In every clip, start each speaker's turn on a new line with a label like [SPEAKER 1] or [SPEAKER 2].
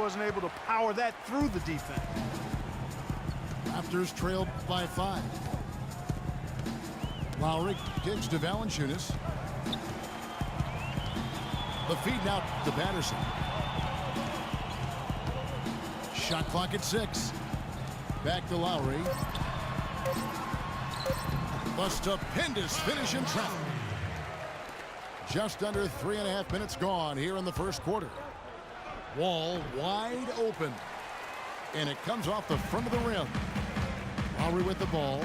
[SPEAKER 1] wasn't able to power that through the defense.
[SPEAKER 2] Raptors trailed by 5. Lowry kicks to Valanciunas. The feed now to Patterson. Shot clock at 6. Back to Lowry. The stupendous finish in traffic. Just under 3.5 minutes gone here in the first quarter. Wall wide open. And it comes off the front of the rim. Lowry with the ball.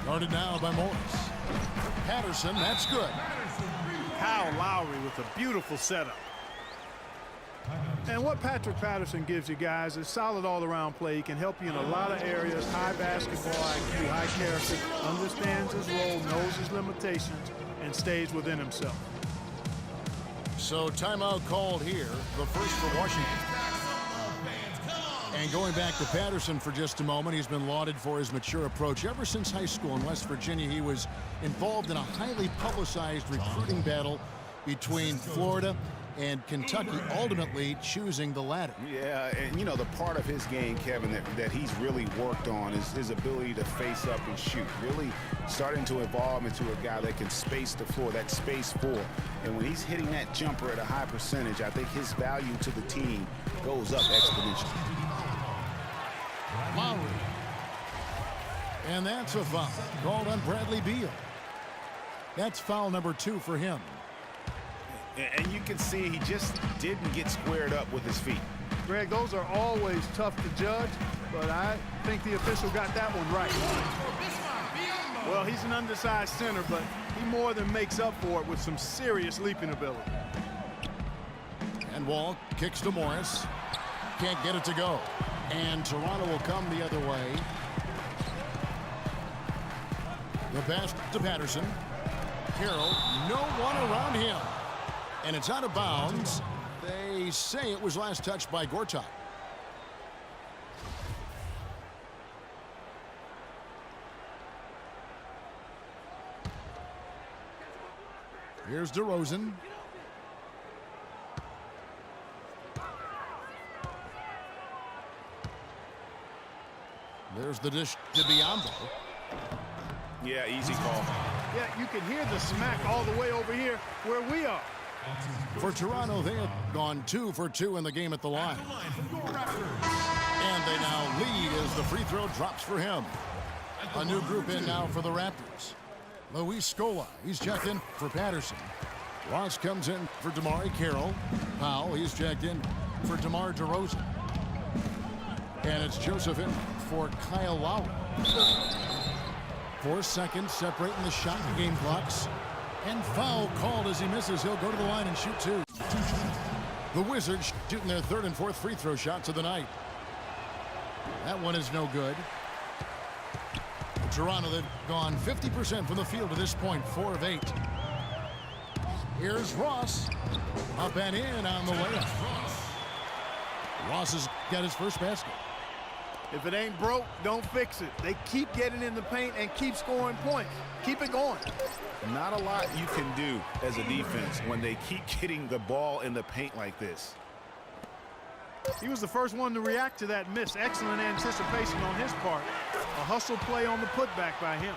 [SPEAKER 2] Guarded now by Morris. Patterson, that's good.
[SPEAKER 1] Kyle Lowry with a beautiful setup. And what Patrick Patterson gives you guys is solid all-around play. He can help you in a lot of areas. High basketball IQ, high character, understands his role, knows his limitations, and stays within himself.
[SPEAKER 2] So timeout called here, the first for Washington. And going back to Patterson for just a moment, he's been lauded for his mature approach. Ever since high school in West Virginia, he was involved in a highly publicized recruiting battle between Florida and Kentucky, ultimately choosing the latter.
[SPEAKER 3] Yeah, and you know, the part of his game, Kevin, that he's really worked on is his ability to face up and shoot. Really starting to evolve into a guy that can space the floor, that space four. And when he's hitting that jumper at a high percentage, I think his value to the team goes up exponentially.
[SPEAKER 2] Lowry. And that's a foul called on Bradley Beal. That's foul number 2 for him.
[SPEAKER 3] And you can see he just didn't get squared up with his feet.
[SPEAKER 1] Greg, those are always tough to judge, but I think the official got that one right. Well, he's an undersized center, but he more than makes up for it with some serious leaping ability.
[SPEAKER 2] And Wall kicks to Morris. Can't get it to go. And Toronto will come the other way. The pass to Patterson. Carroll, no one around him. And it's out of bounds. They say it was last touched by Gortat. Here's DeRozan. There's the dish to Biyombo.
[SPEAKER 3] Yeah, easy call.
[SPEAKER 1] Yeah, you can hear the smack all the way over here where we are.
[SPEAKER 2] For Toronto, they have gone 2 for 2 in the game at the line. And they now lead as the free throw drops for him. A new group in now for the Raptors. Luis Scola, he's checked in for Patterson. Ross comes in for DeMar Carroll. Powell, he's checked in for DeMar DeRozan. And it's Joseph in for Kyle Lowry. 4 seconds separating the shot and game clocks. And foul called as he misses. He'll go to the line and shoot 2. The Wizards shooting their 3rd and 4th free throw shots of the night. That one is no good. Toronto, they've gone 50% from the field to this point, 4 of 8. Here's Ross. Up and in on the layup. Ross has got his first basket.
[SPEAKER 1] If it ain't broke, don't fix it. They keep getting in the paint and keep scoring points. Keep it going.
[SPEAKER 3] Not a lot you can do as a defense when they keep getting the ball in the paint like this.
[SPEAKER 1] He was the first one to react to that miss. Excellent anticipation on his part. A hustle play on the putback by him.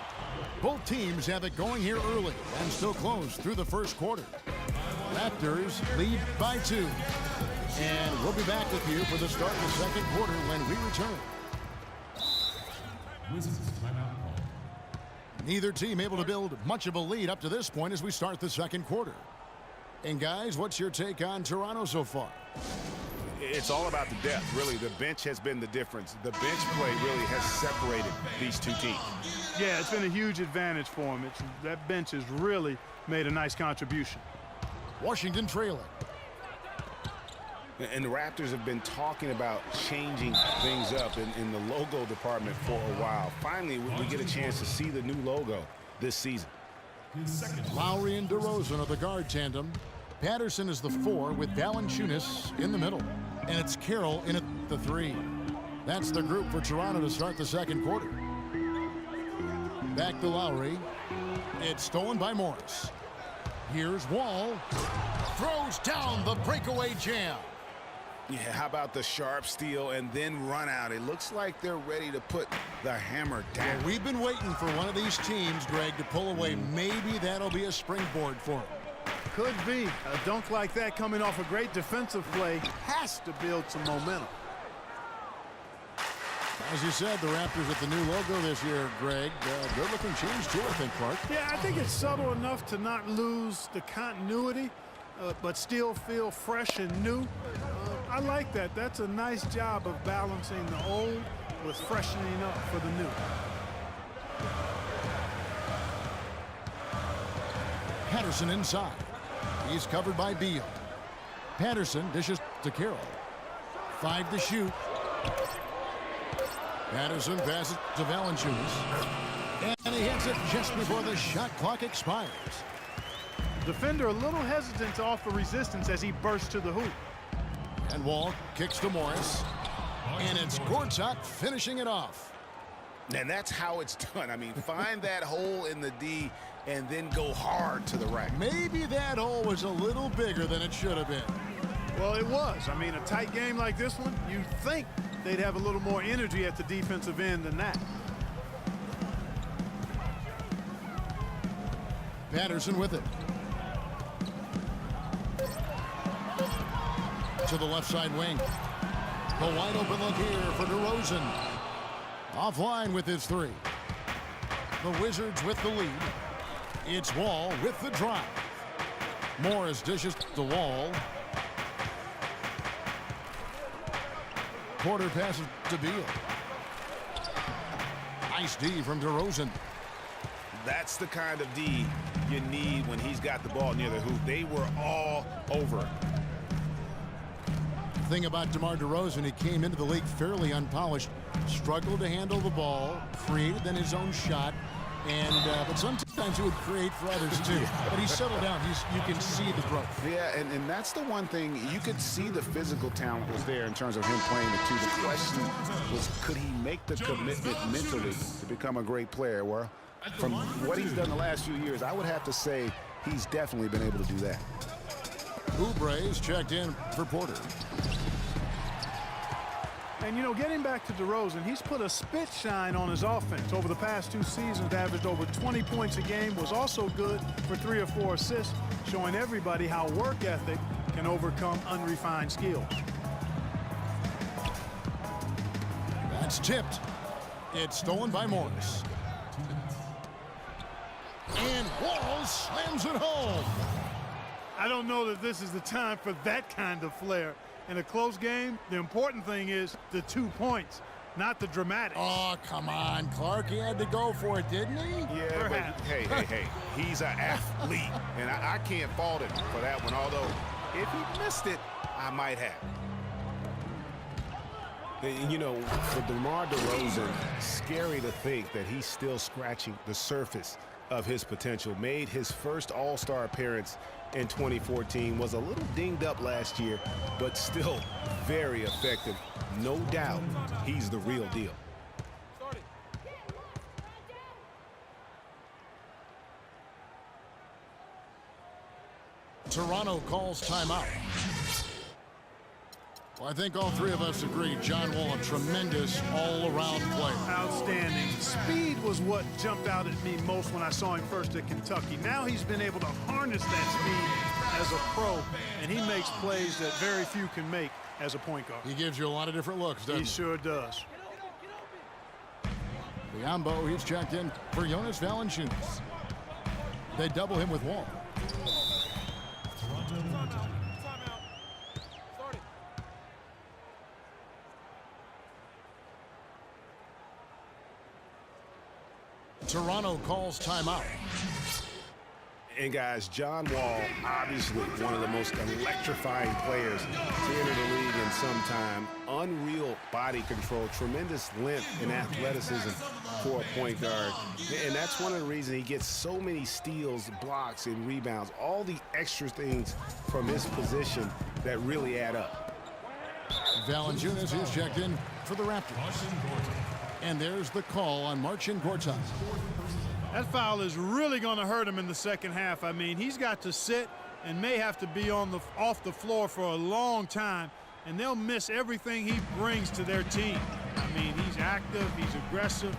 [SPEAKER 2] Both teams have it going here early and still close through the first quarter. Raptors lead by 2. And we'll be back with you for the start of the second quarter when we return. Neither team able to build much of a lead up to this point as we start the second quarter. And guys, what's your take on Toronto so far?
[SPEAKER 3] It's all about the depth, really. The bench has been the difference. The bench play really has separated these two teams.
[SPEAKER 1] Yeah, it's been a huge advantage for him. That bench has really made a nice contribution.
[SPEAKER 2] Washington trailing.
[SPEAKER 3] And the Raptors have been talking about changing things up in the logo department for a while. Finally, we get a chance to see the new logo this season.
[SPEAKER 2] Lowry and DeRozan are the guard tandem. Patterson is the 4 with Valanciunas in the middle. And it's Carroll in at the 3. That's the group for Toronto to start the second quarter. Back to Lowry. It's stolen by
[SPEAKER 3] Yeah, how about the sharp steal and then run out? It looks like they're ready to put the hammer down.
[SPEAKER 2] Well, we've been waiting for one of these teams, Greg, to pull away. Maybe that'll be a springboard for them.
[SPEAKER 1] Could be. A dunk like that coming off a great defensive play has to build some momentum.
[SPEAKER 2] As you said, the Raptors with the new logo this year, Greg. Good-looking change, too, I think, Clark.
[SPEAKER 1] Yeah, I think it's subtle enough to not lose the continuity, but still feel fresh and new. I like that. That's a nice job of balancing the old with freshening up for the new.
[SPEAKER 2] Patterson inside. He's covered by Beal. Patterson dishes to Carroll. 5 to shoot. Patterson passes to Valanciunas. And he hits it just before the shot clock expires.
[SPEAKER 1] Defender a little hesitant to offer resistance as he bursts to the hoop.
[SPEAKER 2] And Wall kicks to Morris. And it's Gortat finishing it off.
[SPEAKER 3] And that's how it's done. I mean, find that hole in the D and then go hard to the rack.
[SPEAKER 2] Maybe that hole was a little bigger than it should have been.
[SPEAKER 1] Well, it was. I mean, a tight game like this one, you'd think they'd have a little more energy at the defensive end than that.
[SPEAKER 2] Patterson with it. To the left side wing. The wide open look here for DeRozan. Offline with his 3. The Wizards with the lead. It's Wall with the drive. Morris dishes the Wall. Porter passes to Beal. Nice D from DeRozan.
[SPEAKER 3] That's the kind of D you need when he's got the ball near the hoop. They were all over.
[SPEAKER 2] Thing about DeMar DeRozan, he came into the league fairly unpolished, struggled to handle the ball, created then his own shot, and but sometimes he would create for others too. But he settled down. You can see the growth.
[SPEAKER 3] Yeah, and that's the one thing. You could see the physical talent was there in terms of him playing the 2. The question was, could he make the commitment mentally to become a great player? Well, from what he's done the last few years, I would have to say he's definitely been able to do that.
[SPEAKER 2] Oubre's checked in for Porter.
[SPEAKER 1] And, you know, getting back to DeRozan, he's put a spit shine on his offense. Over the past 2 seasons, averaged over 20 points a game, was also good for 3 or 4 assists, showing everybody how work ethic can overcome unrefined skills.
[SPEAKER 2] That's tipped. It's stolen by Morris. And Wall slams it home.
[SPEAKER 1] I don't know that this is the time for that kind of flair. In a close game, the important thing is the 2 points, not the dramatics.
[SPEAKER 2] Oh, come on, Clark. He had to go for it, didn't he?
[SPEAKER 3] Yeah,
[SPEAKER 1] Perhaps.
[SPEAKER 3] but hey, he's an athlete, and I can't fault him for that one, although if he missed it, I might have.
[SPEAKER 4] And, you know, for DeMar DeRozan, scary to think that he's still scratching the surface of his potential. Made his first All-Star appearance in 2014, was a little dinged up last year, but still very effective. No doubt he's the real deal.
[SPEAKER 2] Toronto calls timeout. Well, I think all 3 of us agree John Wall, a tremendous all-around player.
[SPEAKER 1] Outstanding. Speed was what jumped out at me most when I saw him first at Kentucky. Now he's been able to harness that speed as a pro, and he makes plays that very few can make as a point guard.
[SPEAKER 2] He gives you a lot of different looks, doesn't
[SPEAKER 1] He sure does.
[SPEAKER 2] Biombo, he's checked in for Jonas Valanciunas. They double him with Wall. Toronto calls timeout.
[SPEAKER 3] And guys, John Wall, obviously one of the most electrifying players to enter the league in some time. Unreal body control, tremendous length and athleticism for a point guard. And that's one of the reasons he gets so many steals, blocks, and rebounds. All the extra things from his position that really add up.
[SPEAKER 2] Valanciunas, who's checked in for the Raptors. And there's the call on Marcin Gortat.
[SPEAKER 1] That foul is really going to hurt him in the second half. I mean, he's got to sit and may have to be off the floor for a long time and they'll miss everything he brings to their team. I mean, he's active, he's aggressive,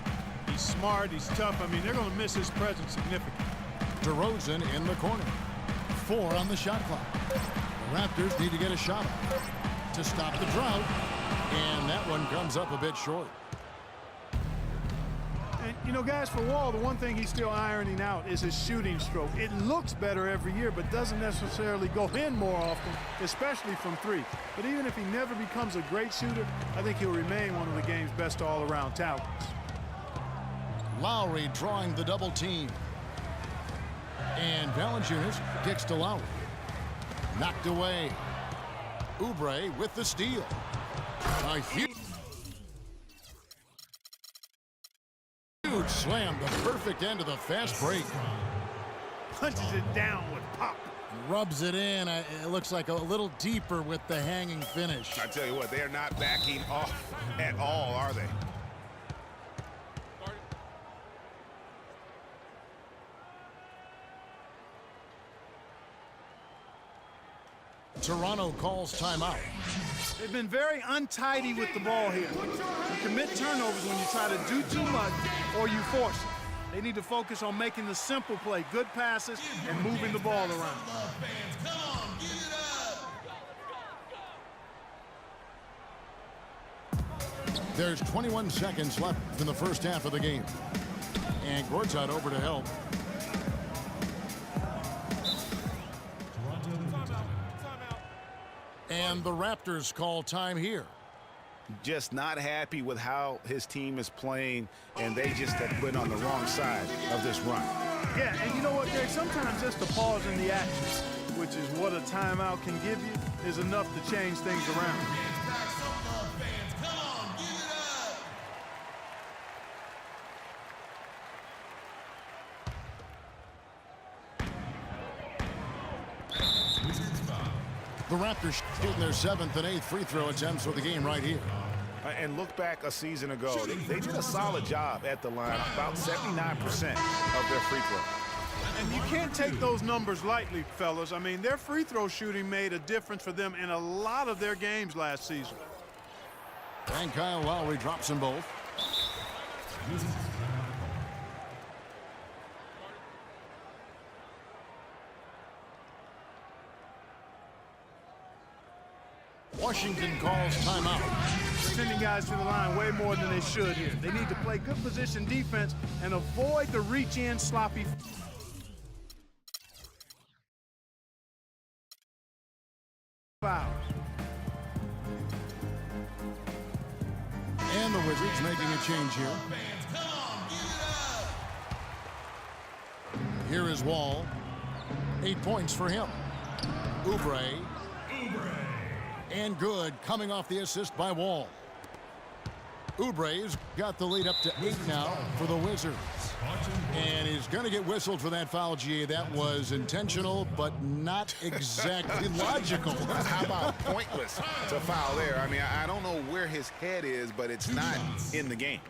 [SPEAKER 1] he's smart, he's tough. I mean, they're going to miss his presence significantly.
[SPEAKER 2] DeRozan in the corner. 4 on the shot clock. The Raptors need to get a shot up to stop the drought, and that one comes up a bit short.
[SPEAKER 1] And, you know, guys, for Wall, the one thing he's still ironing out is his shooting stroke. It looks better every year, but doesn't necessarily go in more often, especially from 3. But even if he never becomes a great shooter, I think he'll remain one of the game's best all-around talents.
[SPEAKER 2] Lowry drawing the double team. And Valanciunas kicks to Lowry. Knocked away. Oubre with the steal. A huge slam, the perfect end of the fast break.
[SPEAKER 1] Punches it down with pop.
[SPEAKER 2] Rubs it in. It looks like a little deeper with the hanging finish.
[SPEAKER 3] I tell you what, they are not backing off at all, are they?
[SPEAKER 2] Toronto calls timeout.
[SPEAKER 1] They've been very untidy with the ball here. You commit turnovers when you try to do too much or you force it. They need to focus on making the simple play, good passes, and moving the ball around.
[SPEAKER 2] There's 21 seconds left in the first half of the game. And Gord's out over to help. And the Raptors call time here.
[SPEAKER 3] Just not happy with how his team is playing, and they just have been on the wrong side of this run.
[SPEAKER 1] Yeah, and you know what, Greg? Sometimes just a pause in the action, which is what a timeout can give you, is enough to change things around.
[SPEAKER 2] The Raptors shooting their 7th and 8th free throw attempts for the game right here.
[SPEAKER 3] And look back a season ago, they did a solid job at the line, about 79% of their free throw.
[SPEAKER 1] And you can't take those numbers lightly, fellas. I mean, their free throw shooting made a difference for them in a lot of their games last season.
[SPEAKER 2] And Kyle Lowry drops them both. Washington calls timeout.
[SPEAKER 1] Sending guys to the line way more than they should here. They need to play good position defense and avoid the reach-in sloppy fouls.
[SPEAKER 2] And the Wizards making a change here. Here is Wall. 8 points for him. Oubre. And good, coming off the assist by Wall. Oubre's got the lead up to 8 now for the Wizards. And he's going to get whistled for that foul, G. That was intentional, but not exactly logical.
[SPEAKER 3] How about pointless to foul there? I mean, I don't know where his head is, but it's not in the game.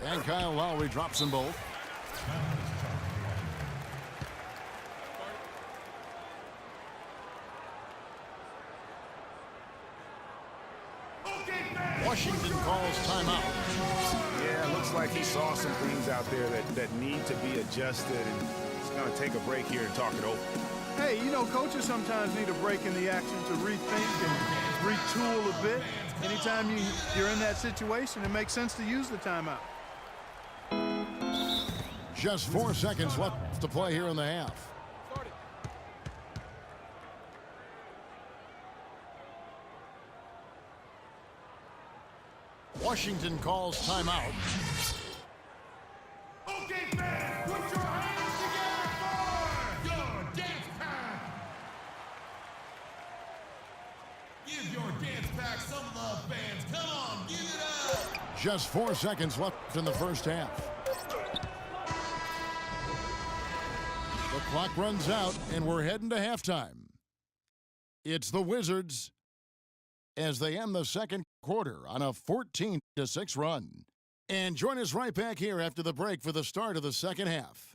[SPEAKER 2] And Kyle Lowry drops them both. Washington calls timeout.
[SPEAKER 3] Yeah, looks like he saw some things out there that need to be adjusted, and he's going to take a break here and talk it over.
[SPEAKER 1] Hey, you know, coaches sometimes need a break in the action to rethink and retool a bit. Anytime you're in that situation, it makes sense to use the timeout.
[SPEAKER 2] Just 4 seconds left to play here in the half. Washington calls timeout.
[SPEAKER 5] Okay, fans, put your hands together for your dance pack. Give your dance pack some love, fans. Come on, give it up.
[SPEAKER 2] Just 4 seconds left in the first half. The clock runs out, and we're heading to halftime. It's the Wizards as they end the second quarter on a 14-6 run. And join us right back here after the break for the start of the second half.